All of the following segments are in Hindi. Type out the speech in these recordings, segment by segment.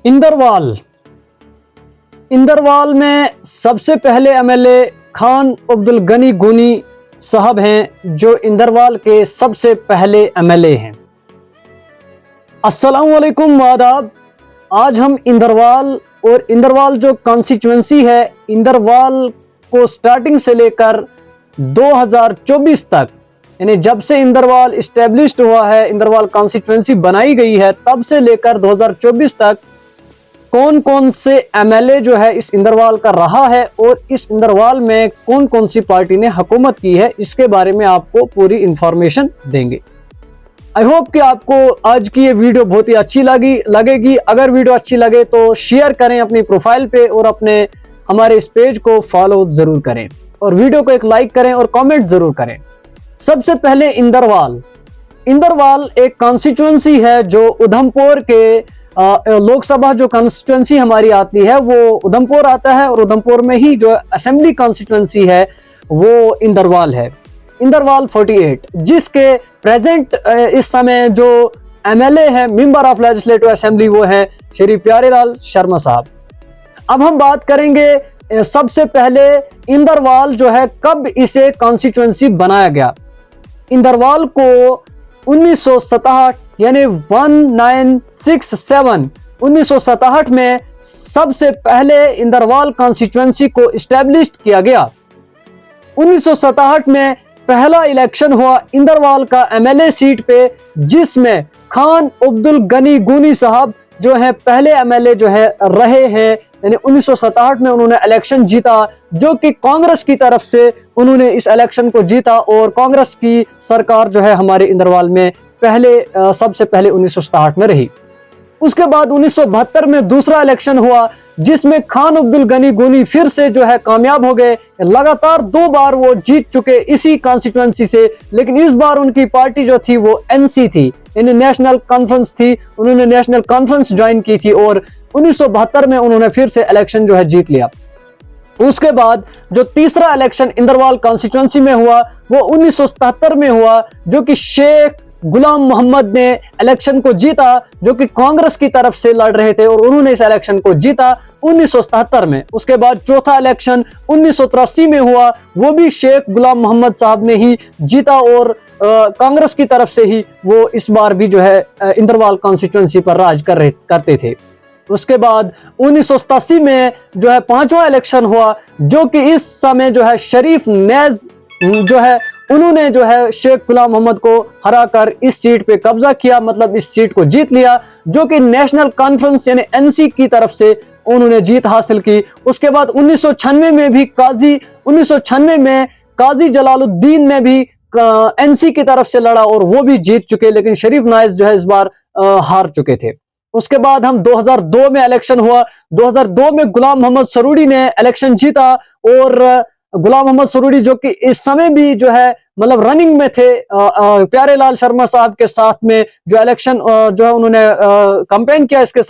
इंदरवाल इंदरवाल में सबसे पहले एमएलए खान अब्दुल गनी गुनी साहब हैं, जो इंदरवाल के सबसे पहले एमएलए हैं। अस्सलाम वालेकुम, आदाब। आज हम इंदरवाल जो कॉन्स्टिट्यूंसी है, इंदरवाल को स्टार्टिंग से लेकर 2024 तक, यानी जब से इंदरवाल इस्टेब्लिश्ड हुआ है, इंदरवाल कॉन्स्टिट्यूंसी बनाई गई है, तब से लेकर 2024 तक कौन कौन से एमएलए जो है इस इंदरवाल का रहा है और इस इंदरवाल में कौन कौन सी पार्टी ने हुकूमत की है, इसके बारे में आपको पूरी इंफॉर्मेशन देंगे। आई होप कि आपको आज की ये वीडियो बहुत ही अच्छी लगेगी। अगर वीडियो अच्छी लगे तो शेयर करें अपनी प्रोफाइल पे और अपने हमारे इस पेज को फॉलो जरूर करें और वीडियो को एक लाइक करें और कमेंट जरूर करें। सबसे पहले इंदरवाल एक कॉन्स्टिट्यूंसी है जो उधमपुर के लोकसभा जो कॉन्स्टिट्यूंसी हमारी आती है वो उधमपुर आता है, और उधमपुर में ही जो असेंबली कॉन्स्टिट्यूंसी है वो इंदरवाल है, इंदरवाल 48, जिसके प्रेजेंट इस समय जो एमएलए है, मेंबर ऑफ लेजिस्लेटिव असेंबली, वो है श्री प्यारेलाल शर्मा साहब। अब हम बात करेंगे सबसे पहले इंदरवाल जो है कब इसे कॉन्स्टिट्यूंसी बनाया गया। इंदरवाल को 1967 यानी 1967 में सबसे पहले इंदरवाल कॉन्स्टिट्यूंसी को इस्टेब्लिश किया गया। 1967 में पहला इलेक्शन हुआ इंदरवाल का एमएलए सीट पे, जिसमें खान अब्दुल गनी गुनी साहब जो है पहले एमएलए जो है रहे हैं, यानी 1967 में उन्होंने इलेक्शन जीता, जो कि कांग्रेस की तरफ से उन्होंने इस इलेक्शन को जीता, और कांग्रेस की सरकार जो है हमारे इंदरवाल में सबसे पहले 1967 में रही। उसके बाद 1972 में दूसरा इलेक्शन हुआ, जिसमें खान अब्दुल गनी गुनी फिर से जो है कामयाब हो गए। लगातार 2 बार वो जीत चुके इसी कॉन्स्टिट्यूंसी से, लेकिन इस बार उनकी पार्टी जो थी वो एनसी थी, यानी नेशनल कॉन्फ्रेंस थी। उन्होंने नेशनल कॉन्फ्रेंस ज्वाइन की थी और 1972 में उन्होंने फिर से इलेक्शन जो है जीत लिया। उसके बाद जो तीसरा इलेक्शन इंदरवाल कॉन्स्टिट्यूंसी में हुआ वो 1977 में हुआ, जो कि शेख गुलाम मोहम्मद ने इलेक्शन को जीता, जो कि कांग्रेस की तरफ से लड़ रहे थे, और उन्होंने इस इलेक्शन को जीता 1977 में। उसके बाद चौथा इलेक्शन 1983 में हुआ, वो भी शेख गुलाम मोहम्मद साहब ने ही जीता, और कांग्रेस की तरफ से ही वो इस बार भी जो है इंदरवाल कॉन्स्टिट्यूंसी पर राज करते थे। उसके बाद 1987 में जो है 5वां इलेक्शन हुआ, जो कि इस समय जो है शरीफ नेज जो है उन्होंने जो है शेख गुलाम मोहम्मद को हराकर इस सीट पे कब्जा किया, मतलब इस सीट को जीत लिया, जो कि नेशनल कॉन्फ्रेंस यानी एनसी की तरफ से उन्होंने जीत हासिल की। उसके बाद 1996 में भी 1996 में काजी जलालुद्दीन ने भी एनसी की तरफ से लड़ा और वो भी जीत चुके, लेकिन शरीफ नाइज जो है इस बार हार चुके थे। उसके बाद हम 2002 में इलेक्शन हुआ। 2002 में गुलाम मोहम्मद सरूड़ी ने इलेक्शन जीता, और गुलाम मोहम्मद सरूड़ी जो कि इस समय भी जो है मतलब रनिंग में थे प्यारेलाल शर्मा साहब के साथ में, जो इलेक्शन जो है उन्होंने कैंपेन किया उसके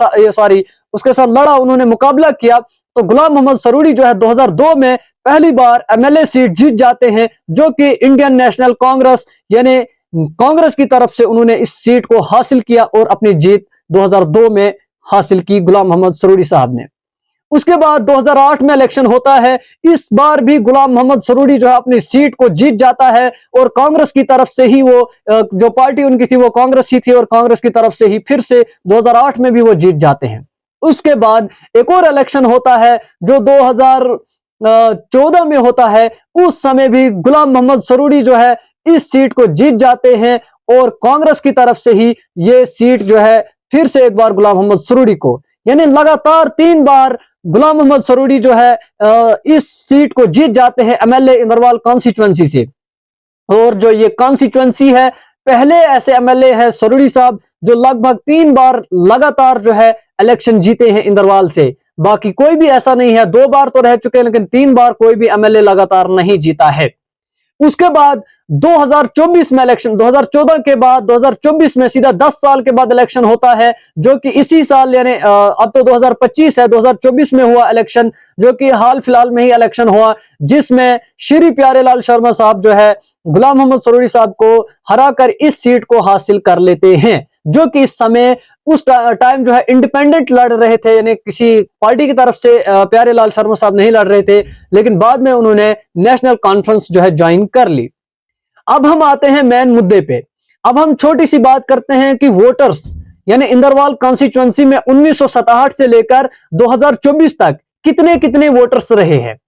साथ लड़ा, उन्होंने मुकाबला किया। तो गुलाम मोहम्मद सरूड़ी जो है 2002 में पहली बार एमएलए सीट जीत जाते हैं, जो कि इंडियन नेशनल कांग्रेस यानी कांग्रेस की तरफ से उन्होंने इस सीट को हासिल किया और अपनी जीत 2002 में हासिल की गुलाम मोहम्मद सरूड़ी साहब ने। उसके बाद 2008 में इलेक्शन होता है। इस बार भी गुलाम मोहम्मद सरूड़ी जो है अपनी सीट को जीत जाता है, और कांग्रेस की तरफ से ही वो जो पार्टी उनकी थी वो कांग्रेस ही थी, और कांग्रेस की तरफ से ही फिर से 2008 में भी वो जीत जाते हैं। उसके बाद एक और इलेक्शन होता है जो 2014 में होता है। उस समय भी गुलाम मोहम्मद सरूड़ी जो है इस सीट को जीत जाते हैं, और कांग्रेस की तरफ से ही ये सीट जो है फिर से एक बार गुलाम मोहम्मद सरूड़ी को, यानी लगातार 3 बार गुलाम मोहम्मद सरूड़ी जो है इस सीट को जीत जाते हैं एमएलए इंदरवाल कॉन्स्टिट्यूंसी से। और जो ये कॉन्स्टिट्यूंसी है, पहले ऐसे एमएलए है सरूड़ी साहब जो लगभग 3 बार लगातार जो है इलेक्शन जीते हैं इंदरवाल से। बाकी कोई भी ऐसा नहीं है, 2 बार तो रह चुके हैं, लेकिन 3 बार कोई भी एमएलए लगातार नहीं जीता है। उसके बाद 2024 में इलेक्शन, 2014 के बाद 2024 में सीधा 10 साल के बाद इलेक्शन होता है, जो कि इसी साल यानी अब तो 2025 है, 2024 में हुआ इलेक्शन, जो कि हाल फिलहाल में ही इलेक्शन हुआ, जिसमें श्री प्यारेलाल शर्मा साहब जो है गुलाम मोहम्मद सरूड़ी साहब को हराकर इस सीट को हासिल कर लेते हैं, जो कि इस समय उस टाइम जो है इंडिपेंडेंट लड़ रहे थे, यानी किसी पार्टी की तरफ से प्यारेलाल शर्मा साहब नहीं लड़ रहे थे, लेकिन बाद में उन्होंने नेशनल कॉन्फ्रेंस जो है ज्वाइन कर ली। अब हम आते हैं मेन मुद्दे पे। अब हम छोटी सी बात करते हैं कि वोटर्स यानी इंदरवाल कॉन्स्टिट्यूंसी में 1967 से लेकर 2024 तक कितने कितने वोटर्स रहे हैं।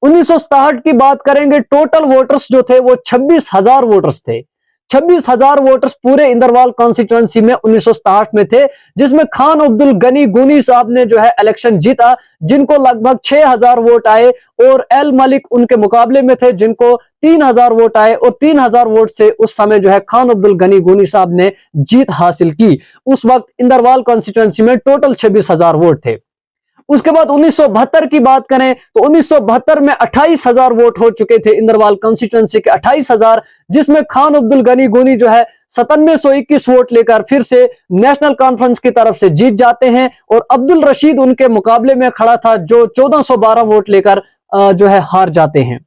1967 की बात करेंगे, टोटल वोटर्स जो थे वो 26,000 वोटर्स थे। 26,000 वोटर्स पूरे इंदरवाल कॉन्स्टिट्यूंसी में 1967 में थे, जिसमें खान अब्दुल गनी गुनी साहब ने जो है इलेक्शन जीता, जिनको लगभग 6,000 वोट आए, और एल मलिक उनके मुकाबले में थे जिनको 3,000 वोट आए, और 3,000 वोट से उस समय जो है खान अब्दुल गनी गुनी साहब ने जीत हासिल की। उस वक्त इंदरवाल कॉन्स्टिट्यूंसी में टोटल 26,000 वोट थे। उसके बाद 1972 की बात करें तो 1972 में 28,000 वोट हो चुके थे इंदरवाल कॉन्स्टिट्यूंसी के, 28,000, जिसमें खान अब्दुल गनी गोनी जो है 9721 वोट लेकर फिर से नेशनल कॉन्फ्रेंस की तरफ से जीत जाते हैं, और अब्दुल रशीद उनके मुकाबले में खड़ा था जो 1412 वोट लेकर जो है हार जाते हैं।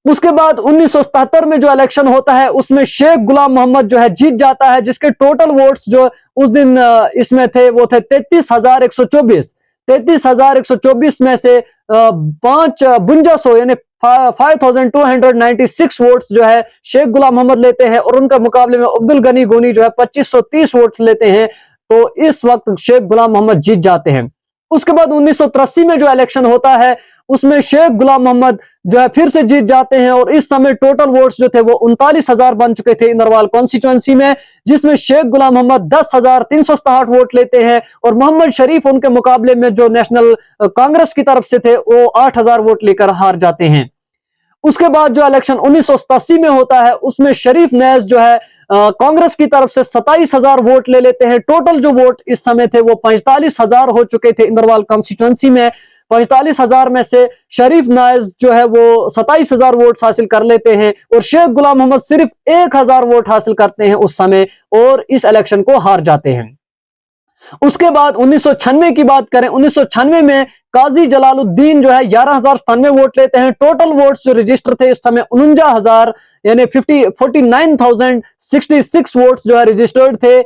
उसके बाद 1977 में जो इलेक्शन होता है उसमें शेख गुलाम मोहम्मद जो है जीत जाता है, जिसके टोटल वोट्स जो उस दिन इसमें थे वो थे 33,124। 33,124 में से 5,52 यानी 5,296 वोट्स जो है शेख गुलाम मोहम्मद लेते हैं, और उनका मुकाबले में अब्दुल गनी गोनी जो है 2,530 वोट्स लेते हैं। तो इस वक्त शेख गुलाम मोहम्मद जीत जाते हैं। उसके बाद 1983 में जो इलेक्शन होता है उसमें शेख गुलाम मोहम्मद जो है फिर से जीत जाते हैं, और इस समय टोटल वोट्स जो थे वो 39,000 बन चुके थे इंदरवाल कॉन्स्टिट्यूंसी में, जिसमें शेख गुलाम मोहम्मद 10,367 वोट लेते हैं, और मोहम्मद शरीफ उनके मुकाबले में जो नेशनल कांग्रेस की तरफ से थे वो 8,000 वोट लेकर हार जाते हैं। उसके बाद जो इलेक्शन 1987 में होता है उसमें शरीफ नैज जो है कांग्रेस की तरफ से 27,000 वोट ले लेते हैं। टोटल जो वोट इस समय थे वो 45,000 हो चुके थे इंदरवाल कॉन्स्टिट्यूंसी में। 45,000 में से शरीफ नाइज जो है वो 27,000 वोट हासिल कर लेते हैं, और शेख गुलाम मोहम्मद सिर्फ 1,000 वोट हासिल करते हैं उस समय, और इस इलेक्शन को हार जाते हैं। उसके बाद 1996 की बात करें, 1996 में काजी जलालुद्दीन जो है 11,097 वोट लेते हैं। टोटल वोट्स जो रजिस्टर थे इस समय 49,000 यानी 49,066 वोट्स जो है रजिस्टर्ड थे।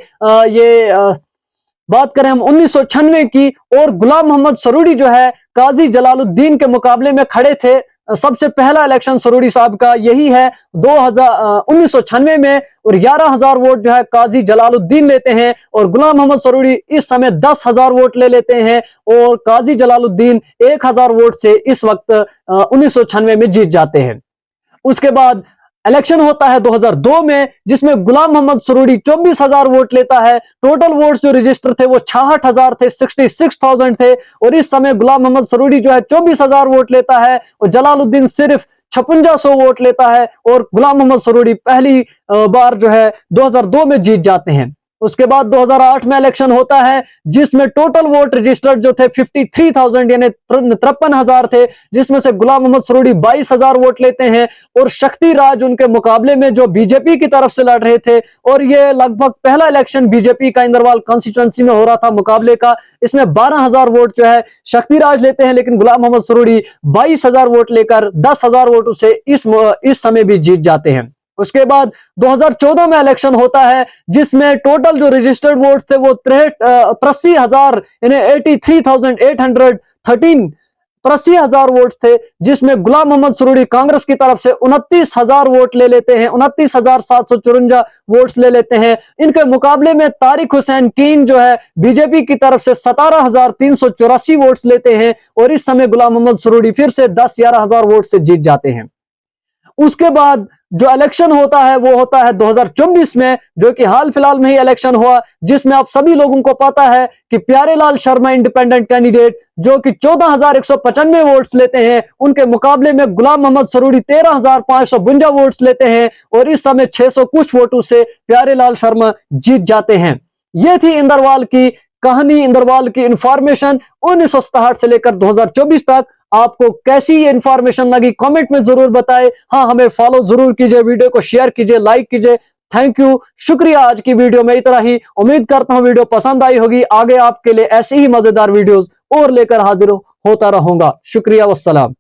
बात करें हम 1996 की, और गुलाम मोहम्मद सरूड़ी जो है काजी जलालुद्दीन के मुकाबले में खड़े थे। सबसे पहला इलेक्शन सरूड़ी साहब का यही है 1996 में, और 11,000 वोट जो है काजी जलालुद्दीन लेते हैं, और गुलाम मोहम्मद सरूड़ी इस समय 10,000 वोट ले लेते हैं, और काजी जलालुद्दीन 1,000 वोट से इस वक्त 1996 में जीत जाते हैं। उसके बाद इलेक्शन होता है 2002 में, जिसमें गुलाम मोहम्मद सरूड़ी 24,000 वोट लेता है। टोटल वोट्स जो रजिस्टर थे वो 66,000 थे, 66,000 थे, और इस समय गुलाम मोहम्मद सरूड़ी जो है 24,000 वोट लेता है, और जलालुद्दीन सिर्फ 5600 वोट लेता है, और गुलाम मोहम्मद सरूड़ी पहली बार जो है 2002 में जीत जाते हैं। उसके बाद 2008 में इलेक्शन होता है, जिसमें टोटल वोट रजिस्टर्ड जो थे 53,000 यानी 53,000 थे, जिसमें से गुलाम मोहम्मद सरूड़ी 22,000 वोट लेते हैं, और शक्ति राज उनके मुकाबले में जो बीजेपी की तरफ से लड़ रहे थे, और ये लगभग पहला इलेक्शन बीजेपी का इंदरवाल कॉन्स्टिट्यूंसी में हो रहा था मुकाबले का। इसमें 12,000 वोट जो है शक्ति राज लेते हैं, लेकिन गुलाम मोहम्मद सरूड़ी 22,000 वोट लेकर 10,000 वोटों से इस समय भी जीत जाते हैं। उसके बाद 2014 में इलेक्शन होता है, जिसमें टोटल जो रजिस्टर्ड वोट्स थे वो 83,000 यानी 83,813 83,000 वोट्स थे, जिसमें गुलाम मोहम्मद सरूड़ी कांग्रेस की तरफ से 29,000 वोट ले लेते हैं, 29,754 वोट्स ले लेते हैं। इनके मुकाबले में तारिक हुसैन कीन जो है बीजेपी की तरफ से 17,384 वोट्स लेते हैं, और इस समय गुलाम मोहम्मद सरूड़ी फिर से 10-11,000 वोट से जीत जाते हैं। उसके बाद जो इलेक्शन होता है वो होता है 2024 में, जो कि हाल फिलहाल में ही इलेक्शन हुआ, जिसमें आप सभी लोगों को पता है कि प्यारेलाल शर्मा इंडिपेंडेंट कैंडिडेट जो कि 14,195 वोट्स लेते हैं, उनके मुकाबले में गुलाम मोहम्मद सरूड़ी 13,552 वोट्स लेते हैं, और इस समय 600 कुछ वोटों से प्यारेलाल शर्मा जीत जाते हैं। ये थी इंदरवाल की कहानी, इंदरवाल की इंफॉर्मेशन 1967 से लेकर 2024 तक। आपको कैसी ये इंफॉर्मेशन लगी कमेंट में जरूर बताएं। हाँ, हमें फॉलो जरूर कीजिए, वीडियो को शेयर कीजिए, लाइक कीजिए। थैंक यू, शुक्रिया। आज की वीडियो में इतना ही। उम्मीद करता हूं वीडियो पसंद आई होगी। आगे आपके लिए ऐसी ही मजेदार वीडियोस और लेकर हाजिर होता रहूंगा। शुक्रिया, वस्सलाम।